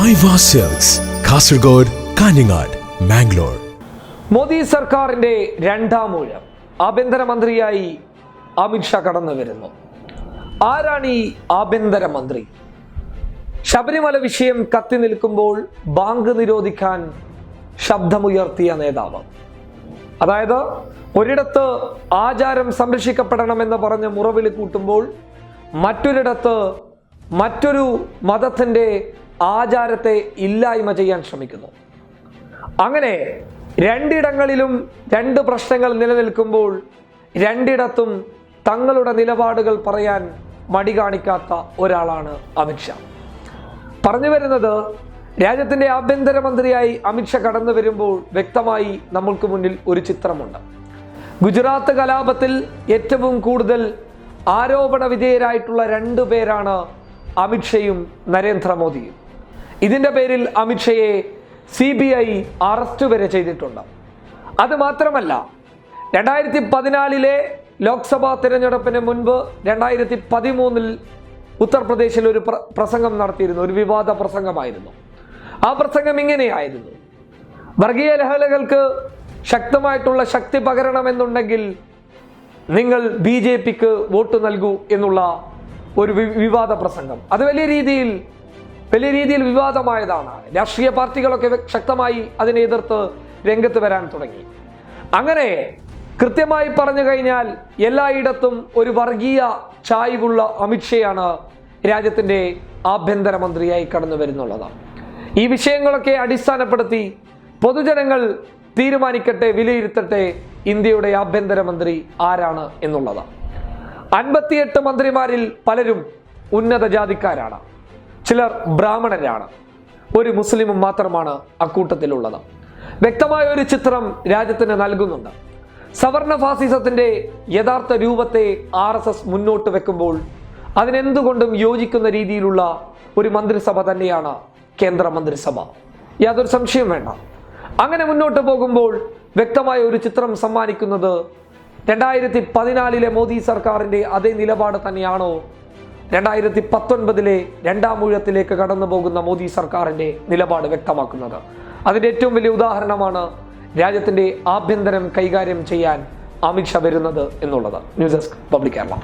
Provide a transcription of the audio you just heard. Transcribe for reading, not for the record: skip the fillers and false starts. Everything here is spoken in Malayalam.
മൈവാ സിൽക്സ്, കാസർഗോഡ്, കാഞ്ഞങ്ങാട്, മാംഗ്ലൂർ. മോദി സർക്കാരിന്റെ രണ്ടാം ഊഴം ആഭ്യന്തരമന്ത്രിയായി അമിത്ഷാ കടന്നു വരുന്നു. ആരാണ് ഈ ആഭ്യന്തരമന്ത്രി? ശബരിമല വിഷയം കത്തി നിൽക്കുമ്പോൾ ബാങ്ക് നിരോധിക്കാൻ ശബ്ദമുയർത്തിയ നേതാവ്. അതായത് ഒരിടത്ത് ആചാരം സംരക്ഷിക്കപ്പെടണമെന്ന് പറഞ്ഞ് മുറവിളി കൂട്ടുമ്പോൾ മറ്റൊരിടത്ത് മറ്റൊരു മതത്തിന്റെ ആചാരത്തെ ഇല്ലായ്മ ചെയ്യാൻ ശ്രമിക്കുന്നു. അങ്ങനെ രണ്ടിടങ്ങളിലും രണ്ട് പ്രശ്നങ്ങൾ നിലനിൽക്കുമ്പോൾ രണ്ടിടത്തും തങ്ങളുടെ നിലപാടുകൾ പറയാൻ മടി കാണിക്കാത്ത ഒരാളാണ് അമിത്ഷാ. പറഞ്ഞു വരുന്നത്, രാജ്യത്തിന്റെ ആഭ്യന്തരമന്ത്രിയായി അമിത്ഷാ കടന്നു വരുമ്പോൾ വ്യക്തമായി നമ്മൾക്ക് മുന്നിൽ ഒരു ചിത്രമുണ്ട്. ഗുജറാത്ത് കലാപത്തിൽ ഏറ്റവും കൂടുതൽ ആരോപണ വിധേയരായിട്ടുള്ള രണ്ടു പേരാണ് അമിത്ഷയും നരേന്ദ്രമോദിയും. ഇതിന്റെ പേരിൽ അമിത്ഷയെ CBI അറസ്റ്റ് വരെ ചെയ്തിട്ടുണ്ട്. അത് മാത്രമല്ല, 2014 ലോക്സഭാ തിരഞ്ഞെടുപ്പിന് മുൻപ് 2013 ഉത്തർപ്രദേശിൽ ഒരു പ്രസംഗം നടത്തിയിരുന്നു. ഒരു വിവാദ പ്രസംഗമായിരുന്നു. ആ പ്രസംഗം ഇങ്ങനെയായിരുന്നു: വർഗീയ ലഹളകൾക്ക് ശക്തമായിട്ടുള്ള ശക്തി പകരണമെന്നുണ്ടെങ്കിൽ നിങ്ങൾ BJPക്ക് വോട്ട് നൽകൂ എന്നുള്ള ഒരു വിവാദ പ്രസംഗം. അത് വലിയ രീതിയിൽ വിവാദമായതാണ്. രാഷ്ട്രീയ പാർട്ടികളൊക്കെ ശക്തമായി അതിനെ എതിർത്ത് രംഗത്ത് വരാൻ തുടങ്ങി. അങ്ങനെ കൃത്യമായി പറഞ്ഞു കഴിഞ്ഞാൽ എല്ലായിടത്തും ഒരു വർഗീയ ചായ്വുള്ള അമിത്ഷയാണ് രാജ്യത്തിന്റെ ആഭ്യന്തരമന്ത്രിയായി കടന്നു വരുന്നുള്ളത്. ഈ വിഷയങ്ങളൊക്കെ അടിസ്ഥാനപ്പെടുത്തി പൊതുജനങ്ങൾ തീരുമാനിക്കട്ടെ, വിലയിരുത്തട്ടെ ഇന്ത്യയുടെ ആഭ്യന്തരമന്ത്രി ആരാണ് എന്നുള്ളത്. 58 മന്ത്രിമാരിൽ പലരും ഉന്നത ജാതിക്കാരാണ്, ചിലർ ബ്രാഹ്മണരാണ്, ഒരു മുസ്ലിമും മാത്രമാണ് അക്കൂട്ടത്തിലുള്ളത്. വ്യക്തമായ ഒരു ചിത്രം രാജ്യത്തിന് നൽകുന്നുണ്ട്. സവർണ ഫാസിസത്തിന്റെ യഥാർത്ഥ രൂപത്തെ RSS മുന്നോട്ട് വെക്കുമ്പോൾ അതിനെന്തുകൊണ്ടും യോജിക്കുന്ന രീതിയിലുള്ള ഒരു മന്ത്രിസഭ തന്നെയാണ് കേന്ദ്ര മന്ത്രിസഭ. യാതൊരു സംശയം വേണ്ട. അങ്ങനെ മുന്നോട്ട് പോകുമ്പോൾ വ്യക്തമായ ഒരു ചിത്രം സമ്മാനിക്കുന്നത് 2014 മോദി സർക്കാരിന്റെ അതേ നിലപാട് തന്നെയാണോ 2019 രണ്ടാം ഊഴത്തിലേക്ക് കടന്നു പോകുന്ന മോദി സർക്കാരിന്റെ നിലപാട് വ്യക്തമാക്കുന്നത്? അതിന്റെ ഏറ്റവും വലിയ ഉദാഹരണമാണ് രാജ്യത്തിന്റെ ആഭ്യന്തരം കൈകാര്യം ചെയ്യാൻ അമിത്ഷാ വരുന്നത് എന്നുള്ളത്. News desk public Kerala.